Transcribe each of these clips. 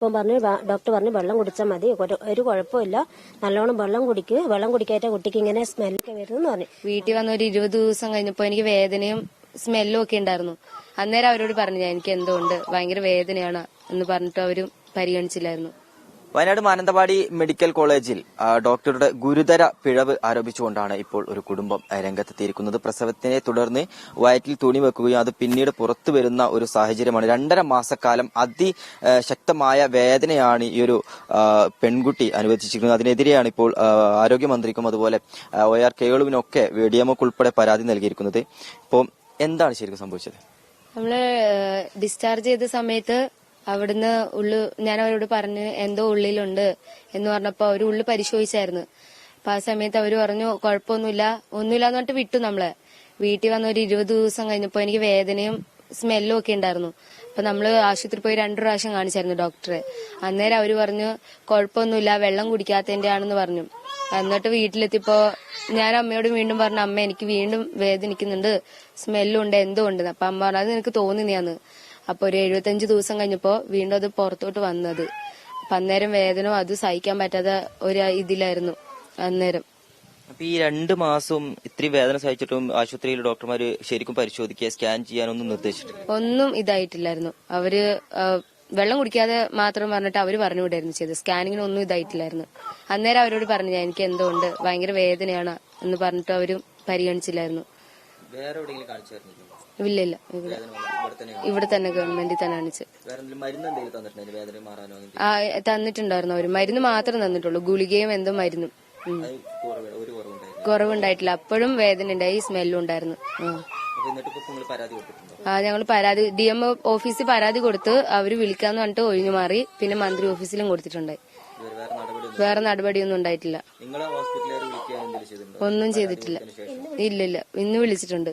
ഇപ്പം പറഞ്ഞു ഡോക്ടർ പറഞ്ഞു വെള്ളം കുടിച്ചാൽ മതി, ഒരു കുഴപ്പമില്ല, നല്ലോണം വെള്ളം കുടിക്കുക, വെള്ളം കുടിക്കാത്ത കുട്ടിക്ക് ഇങ്ങനെ സ്മെല്ലൊക്കെ വരുന്നു പറഞ്ഞു. വീട്ടിൽ വന്ന ഒരു 20 ദിവസം കഴിഞ്ഞപ്പോ എനിക്ക് വേദനയും സ്മെല്ലും ഒക്കെ ഉണ്ടായിരുന്നു. അന്നേരം അവരോട് പറഞ്ഞു എനിക്ക് എന്തുകൊണ്ട് ഭയങ്കര വേദനയാണ് എന്ന് പറഞ്ഞിട്ട് അവരും പരിഗണിച്ചില്ലായിരുന്നു. വയനാട് മാനന്തവാടി മെഡിക്കൽ കോളേജിൽ ഡോക്ടറുടെ ഗുരുതര പിഴവ് ആരോപിച്ചുകൊണ്ടാണ് ഇപ്പോൾ ഒരു കുടുംബം രംഗത്തെത്തിയിരിക്കുന്നത്. പ്രസവത്തിനെ തുടർന്ന് വയറ്റിൽ തുണി വെക്കുകയും അത് പിന്നീട് പുറത്തു വരുന്ന ഒരു സാഹചര്യമാണ്. 2.5 മാസക്കാലം അതിശക്തമായ വേദനയാണ് ഈ ഒരു പെൺകുട്ടി അനുവദിച്ചിരിക്കുന്നത്. അതിനെതിരെയാണ് ഇപ്പോൾ ആരോഗ്യമന്ത്രിക്കും അതുപോലെ OR കേളുവിനൊക്കെ DMOക്ക് ഉൾപ്പെടെ പരാതി നൽകിയിരിക്കുന്നത്. ഇപ്പോൾ എന്താണ് ശരിക്കും സംഭവിച്ചത്? നമ്മള് ഡിസ്ചാർജ് ചെയ്ത സമയത്ത് അവിടുന്ന് ഞാൻ അവരോട് പറഞ്ഞ് എന്തോ ഉള്ളിലുണ്ട് എന്ന് പറഞ്ഞപ്പോ അവര് ഉള്ളു പരിശോധിച്ചായിരുന്നു. അപ്പൊ ആ സമയത്ത് അവര് പറഞ്ഞു കുഴപ്പമൊന്നുമില്ല എന്ന് പറഞ്ഞിട്ട് വിട്ടു നമ്മളെ. വീട്ടിൽ വന്ന ഒരു 20 ദിവസം കഴിഞ്ഞപ്പോ എനിക്ക് വേദനയും സ്മെല്ലും ഒക്കെ ഉണ്ടായിരുന്നു. അപ്പൊ നമ്മള് ആശുപത്രി പോയി 2 പ്രാവശ്യം കാണിച്ചായിരുന്നു ഡോക്ടറെ. അന്നേരം അവര് പറഞ്ഞു കുഴപ്പമൊന്നുമില്ല, വെള്ളം കുടിക്കാത്തതിന്റെ ആണെന്ന് പറഞ്ഞു. എന്നിട്ട് വീട്ടിലെത്തിയപ്പോ ഞാൻ അമ്മയോട് വീണ്ടും പറഞ്ഞു അമ്മ എനിക്ക് വീണ്ടും വേദനിക്കുന്നുണ്ട്, സ്മെല്ലും ഉണ്ട്, എന്തോ ഉണ്ട്. അപ്പൊ അമ്മ പറഞ്ഞു അത് നിനക്ക് തോന്നുന്നയാന്ന്. അപ്പൊ ഒരു 75 ദിവസം കഴിഞ്ഞപ്പോ വീണ്ടും അത് പുറത്തോട്ട് വന്നത്. അപ്പൊ അന്നേരം വേദന അത് സഹിക്കാൻ പറ്റാത്ത ഒരു ഇതിലായിരുന്നു അന്നേരം. അപ്പൊ ഈ 2 മാസവും ഇത്രയും വേദന സഹിച്ചിട്ടും ആശുപത്രിയിൽ ഡോക്ടർമാര് ശരിക്കും പരിശോധിക്കുക, സ്കാൻ ചെയ്യാനൊന്നും നിർദ്ദേശിച്ചിട്ടില്ല? ഒന്നും ഇതായിട്ടില്ലായിരുന്നു. അവര് വെള്ളം കുടിക്കാതെ മാത്രം പറഞ്ഞിട്ട് അവര് പറഞ്ഞുവിടായിരുന്നു ചെയ്തത്. സ്കാനിങ്ങിനൊന്നും ഇതായിട്ടില്ലായിരുന്നു. അന്നേരം അവരോട് പറഞ്ഞു എനിക്ക് എന്തോ ഉണ്ട് ഭയങ്കര വേദനയാണ് എന്ന് പറഞ്ഞിട്ട് അവരും പരിഗണിച്ചില്ലായിരുന്നു. വേറെ എവിടെയെങ്കിലും കാണിച്ചായിരുന്നു? ഇല്ല, ഇവിടെ തന്നെ ഗവൺമെന്റിൽ തന്നെ കാണിച്ച്. തന്നിട്ടുണ്ടായിരുന്നു അവര്. മരുന്ന് മാത്രം തന്നിട്ടുള്ളൂ, ഗുളികയും എന്തോ മരുന്നും. കുറവുണ്ടായിട്ടില്ല. അപ്പോഴും വേദന ഉണ്ടായി, സ്മെല്ലും ഉണ്ടായിരുന്നു. ഞങ്ങള് DMO ഓഫീസിൽ പരാതി കൊടുത്ത് അവര് വിളിക്കാന്ന് പറഞ്ഞിട്ട് ഒഴിഞ്ഞു മാറി. പിന്നെ മന്ത്രി ഓഫീസിലും കൊടുത്തിട്ടുണ്ടായി. വേറെ നടപടിയൊന്നും ഉണ്ടായിട്ടില്ല. ഒന്നും ചെയ്തിട്ടില്ല. ഇല്ല, ഇന്ന് വിളിച്ചിട്ടുണ്ട്.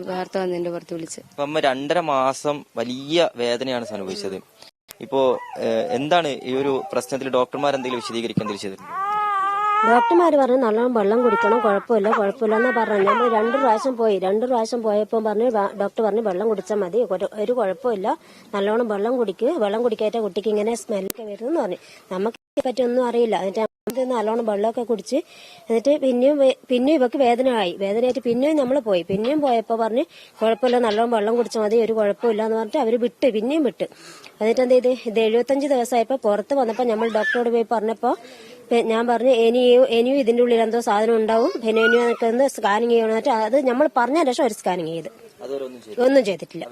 വാർത്ത വന്നതിന്റെ പുറത്ത് വിളിച്ച്. 2.5 മാസം വലിയ വേദനയാണ് അനുഭവിച്ചത്. ഇപ്പോ എന്താണ് ഈ ഒരു പ്രശ്നത്തിൽ ഡോക്ടർമാർ എന്തെങ്കിലും വിശദീകരിക്കാൻ ചെയ്തിട്ടുണ്ട്? ഡോക്ടർമാര് പറഞ്ഞു നല്ലോണം വെള്ളം കുടിക്കണം, കുഴപ്പമില്ല എന്നാ പറഞ്ഞു. നമ്മൾ 2 പ്രാവശ്യം പോയപ്പോ പറഞ്ഞു ഡോക്ടർ പറഞ്ഞു വെള്ളം കുടിച്ചാൽ മതി, ഒരു കുഴപ്പമില്ല, നല്ലോണം വെള്ളം കുടിക്കുക, വെള്ളം കുടിക്കാത്ത കുട്ടിക്ക് ഇങ്ങനെ സ്മെല്ലൊക്കെ വരുന്നു പറഞ്ഞു. നമുക്ക് പറ്റി ഒന്നും അറിയില്ല. എന്നിട്ട് നല്ലോണം വെള്ളമൊക്കെ കുടിച്ച് എന്നിട്ട് പിന്നെയും ഇവക്ക് വേദനയായിട്ട് പിന്നെയും നമ്മൾ പിന്നെയും പോയപ്പോ പറഞ്ഞ് കുഴപ്പമില്ല, നല്ലോണം വെള്ളം കുടിച്ചാൽ മതി, ഒരു കുഴപ്പമില്ല എന്ന് പറഞ്ഞിട്ട് അവര് പിന്നെയും വിട്ട്. എന്നിട്ട് എന്ത് ചെയ്ത് ഇത് 75 ദിവസമായപ്പോ പുറത്ത് വന്നപ്പോ നമ്മൾ ഡോക്ടറോട് പോയി പറഞ്ഞപ്പോ ഞാൻ പറഞ്ഞു ഇനിയും ഇതിന്റെ ഉള്ളിൽ എന്തോ സാധനം ഉണ്ടാവും, പിന്നെ ഇനിയും സ്കാനിങ് ചെയ്യണമെന്നിട്ട് അത് നമ്മൾ പറഞ്ഞ ശേഷം ഒരു സ്കാനിങ് ചെയ്ത് ഒന്നും ചെയ്തിട്ടില്ല.